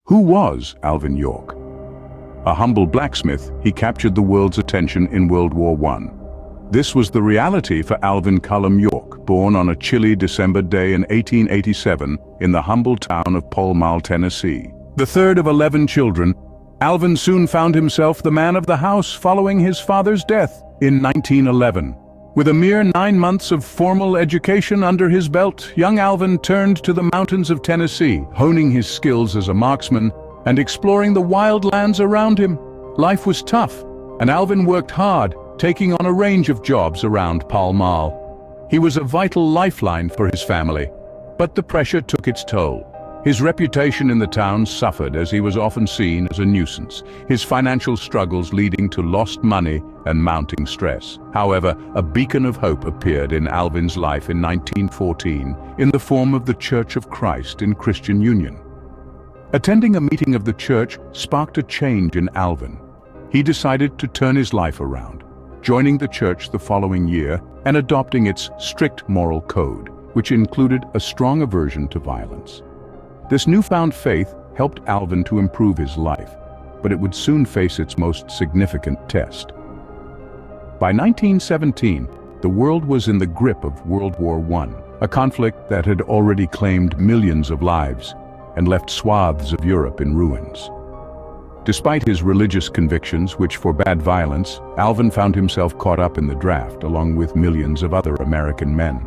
Who was Alvin York? A humble blacksmith, he captured the world's attention in World War I. This was the reality for Alvin Cullum York, born on a chilly December day in 1887 in the humble town of Pall Mall, Tennessee. The third of 11 children, Alvin soon found himself the man of the house following his father's death in 1911. With a mere 9 months of formal education under his belt, young Alvin turned to the mountains of Tennessee, honing his skills as a marksman and exploring the wild lands around him. Life was tough, and Alvin worked hard, taking on a range of jobs around Pall Mall. He was a vital lifeline for his family, but the pressure took its toll. His reputation in the town suffered as he was often seen as a nuisance, his financial struggles leading to lost money and mounting stress. However, a beacon of hope appeared in Alvin's life in 1914 in the form of the Church of Christ in Christian Union. Attending a meeting of the church sparked a change in Alvin. He decided to turn his life around, joining the church the following year and adopting its strict moral code, which included a strong aversion to violence. This newfound faith helped Alvin to improve his life, but it would soon face its most significant test. By 1917, the world was in the grip of World War I, a conflict that had already claimed millions of lives and left swaths of Europe in ruins. Despite his religious convictions, which forbade violence, Alvin found himself caught up in the draft along with millions of other American men.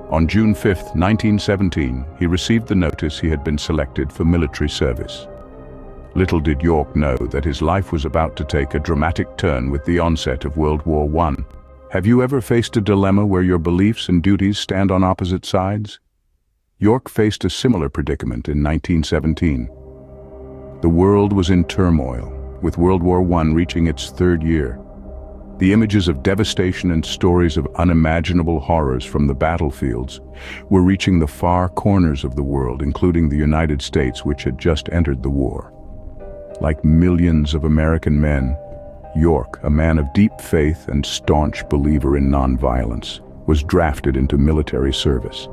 On June 5, 1917, he received the notice he had been selected for military service. Little did York know that his life was about to take a dramatic turn with the onset of World War I. Have you ever faced a dilemma where your beliefs and duties stand on opposite sides? York faced a similar predicament in 1917. The world was in turmoil, with World War I reaching its third year. The images of devastation and stories of unimaginable horrors from the battlefields were reaching the far corners of the world, including the United States, which had just entered the war. Like millions of American men, York, a man of deep faith and staunch believer in nonviolence, was drafted into military service.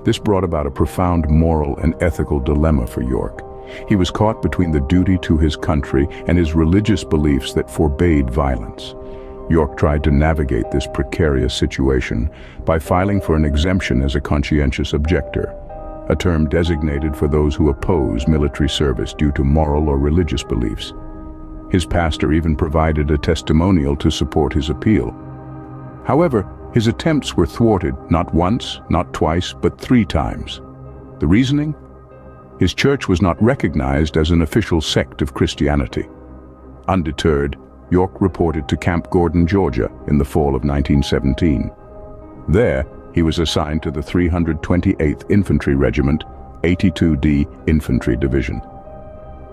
This brought about a profound moral and ethical dilemma for York. He was caught between the duty to his country and his religious beliefs that forbade violence. York tried to navigate this precarious situation by filing for an exemption as a conscientious objector, a term designated for those who oppose military service due to moral or religious beliefs. His pastor even provided a testimonial to support his appeal. However, his attempts were thwarted not once, not twice, but 3 times. The reasoning? His church was not recognized as an official sect of Christianity. Undeterred, York reported to Camp Gordon, Georgia, in the fall of 1917. There, he was assigned to the 328th Infantry Regiment, 82D Infantry Division.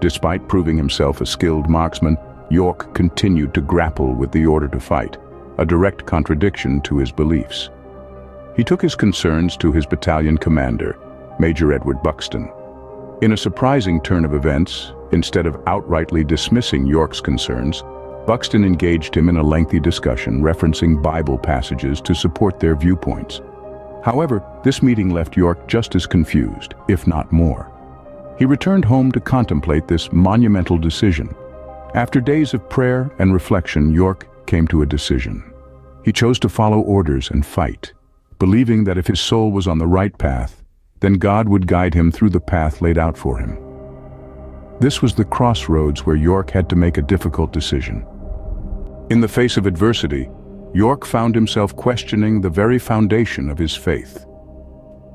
Despite proving himself a skilled marksman, York continued to grapple with the order to fight, a direct contradiction to his beliefs. He took his concerns to his battalion commander, Major Edward Buxton. In a surprising turn of events, instead of outrightly dismissing York's concerns, Buxton engaged him in a lengthy discussion referencing Bible passages to support their viewpoints. However, this meeting left York just as confused, if not more. He returned home to contemplate this monumental decision. After days of prayer and reflection, York came to a decision. He chose to follow orders and fight, believing that if his soul was on the right path, then God would guide him through the path laid out for him. This was the crossroads where York had to make a difficult decision. In the face of adversity, York found himself questioning the very foundation of his faith.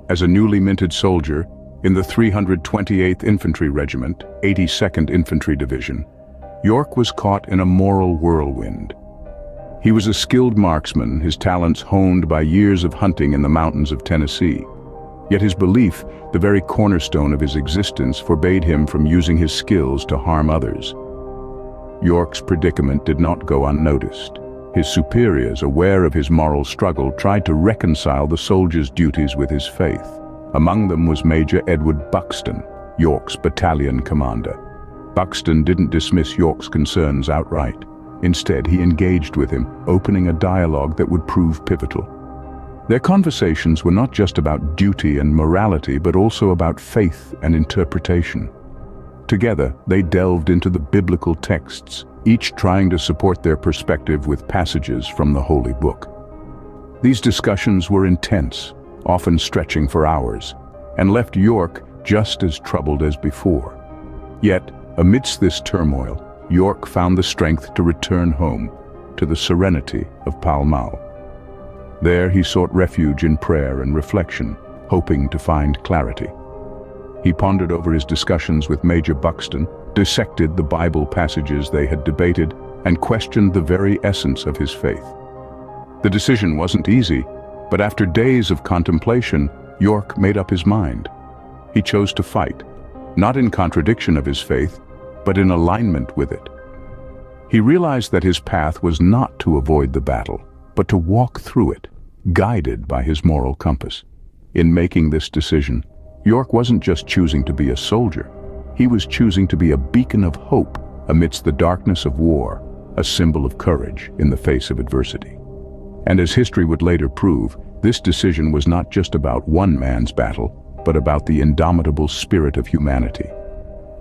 As a newly minted soldier in the 328th Infantry Regiment, 82nd Infantry Division, York was caught in a moral whirlwind. He was a skilled marksman, his talents honed by years of hunting in the mountains of Tennessee. Yet his belief, the very cornerstone of his existence, forbade him from using his skills to harm others. York's predicament did not go unnoticed. His superiors, aware of his moral struggle, tried to reconcile the soldier's duties with his faith. Among them was Major Edward Buxton, York's battalion commander. Buxton didn't dismiss York's concerns outright. Instead, he engaged with him, opening a dialogue that would prove pivotal. Their conversations were not just about duty and morality, but also about faith and interpretation. Together, they delved into the biblical texts, each trying to support their perspective with passages from the Holy Book. These discussions were intense, often stretching for hours, and left York just as troubled as before. Yet, amidst this turmoil, York found the strength to return home, to the serenity of Pall Mall. There he sought refuge in prayer and reflection, hoping to find clarity. He pondered over his discussions with Major Buxton, dissected the Bible passages they had debated, and questioned the very essence of his faith. The decision wasn't easy, but after days of contemplation, York made up his mind. He chose to fight, not in contradiction of his faith, but in alignment with it. He realized that his path was not to avoid the battle, but to walk through it, guided by his moral compass. In making this decision, York wasn't just choosing to be a soldier. He was choosing to be a beacon of hope amidst the darkness of war, a symbol of courage in the face of adversity. And as history would later prove, this decision was not just about one man's battle, but about the indomitable spirit of humanity.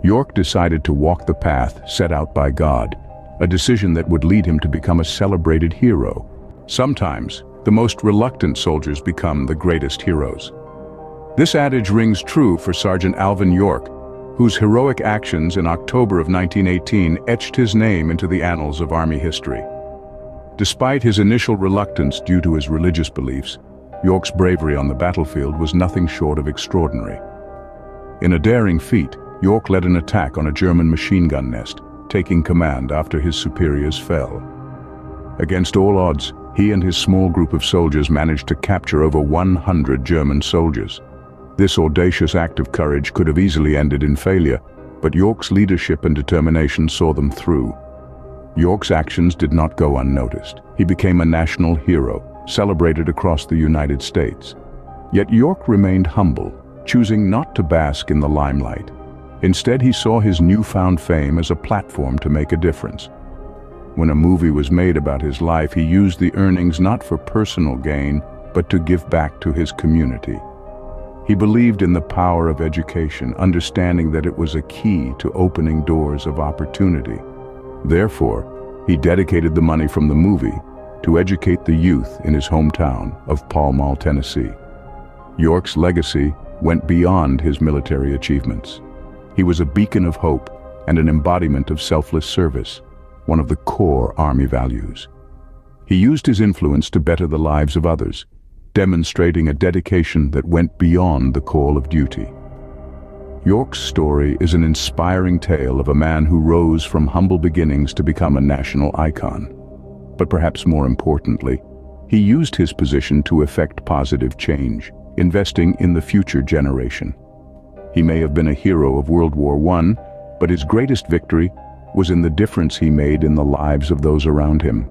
York decided to walk the path set out by God, a decision that would lead him to become a celebrated hero. Sometimes, the most reluctant soldiers become the greatest heroes. This adage rings true for Sergeant Alvin York, whose heroic actions in October of 1918 etched his name into the annals of Army history. Despite his initial reluctance due to his religious beliefs, York's bravery on the battlefield was nothing short of extraordinary. In a daring feat, York led an attack on a German machine gun nest, taking command after his superiors fell. Against all odds, he and his small group of soldiers managed to capture over 100 German soldiers. This audacious act of courage could have easily ended in failure, but York's leadership and determination saw them through. York's actions did not go unnoticed. He became a national hero, celebrated across the United States. Yet York remained humble, choosing not to bask in the limelight. Instead, he saw his newfound fame as a platform to make a difference. When a movie was made about his life, he used the earnings not for personal gain, but to give back to his community. He believed in the power of education, understanding that it was a key to opening doors of opportunity. Therefore, he dedicated the money from the movie to educate the youth in his hometown of Pall Mall, Tennessee. York's legacy went beyond his military achievements. He was a beacon of hope and an embodiment of selfless service, one of the core Army values. He used his influence to better the lives of others, demonstrating a dedication that went beyond the call of duty. York's story is an inspiring tale of a man who rose from humble beginnings to become a national icon. But perhaps more importantly, he used his position to effect positive change, investing in the future generation. He may have been a hero of World War I, but his greatest victory was in the difference he made in the lives of those around him.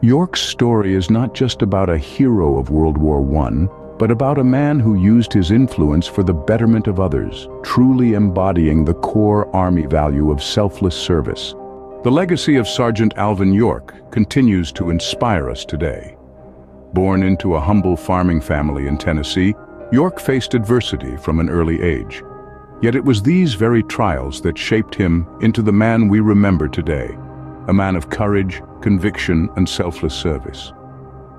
York's story is not just about a hero of World War I, but about a man who used his influence for the betterment of others, truly embodying the core Army value of selfless service. The legacy of Sergeant Alvin York continues to inspire us today. Born into a humble farming family in Tennessee, York faced adversity from an early age. Yet it was these very trials that shaped him into the man we remember today, a man of courage, conviction, and selfless service.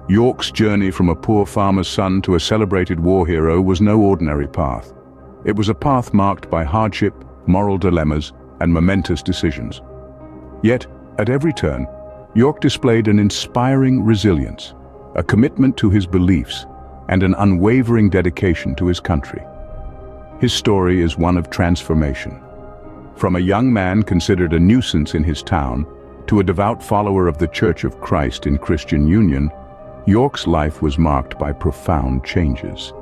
York's journey from a poor farmer's son to a celebrated war hero was no ordinary path. It was a path marked by hardship, moral dilemmas, and momentous decisions. Yet, at every turn, York displayed an inspiring resilience, a commitment to his beliefs, and an unwavering dedication to his country. His story is one of transformation. From a young man considered a nuisance in his town to a devout follower of the Church of Christ in Christian Union, York's life was marked by profound changes.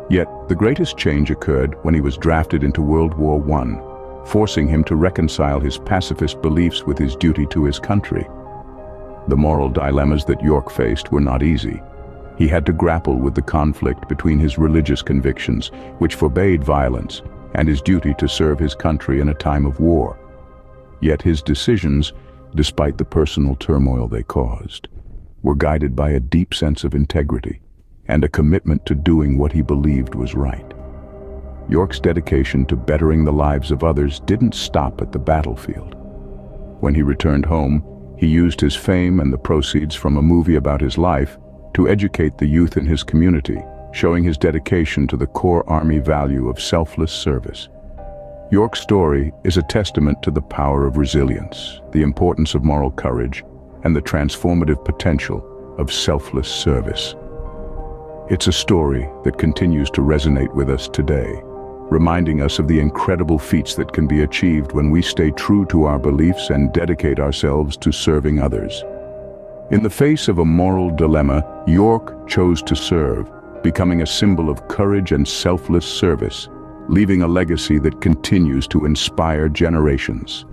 Yet, the greatest change occurred when he was drafted into World War I, forcing him to reconcile his pacifist beliefs with his duty to his country. The moral dilemmas that York faced were not easy. He had to grapple with the conflict between his religious convictions, which forbade violence, and his duty to serve his country in a time of war. Yet his decisions, despite the personal turmoil they caused, were guided by a deep sense of integrity and a commitment to doing what he believed was right. York's dedication to bettering the lives of others didn't stop at the battlefield. When he returned home, he used his fame and the proceeds from a movie about his life to educate the youth in his community, showing his dedication to the core Army value of selfless service. York's story is a testament to the power of resilience, the importance of moral courage, and the transformative potential of selfless service. It's a story that continues to resonate with us today, reminding us of the incredible feats that can be achieved when we stay true to our beliefs and dedicate ourselves to serving others. In the face of a moral dilemma, York chose to serve, becoming a symbol of courage and selfless service, leaving a legacy that continues to inspire generations.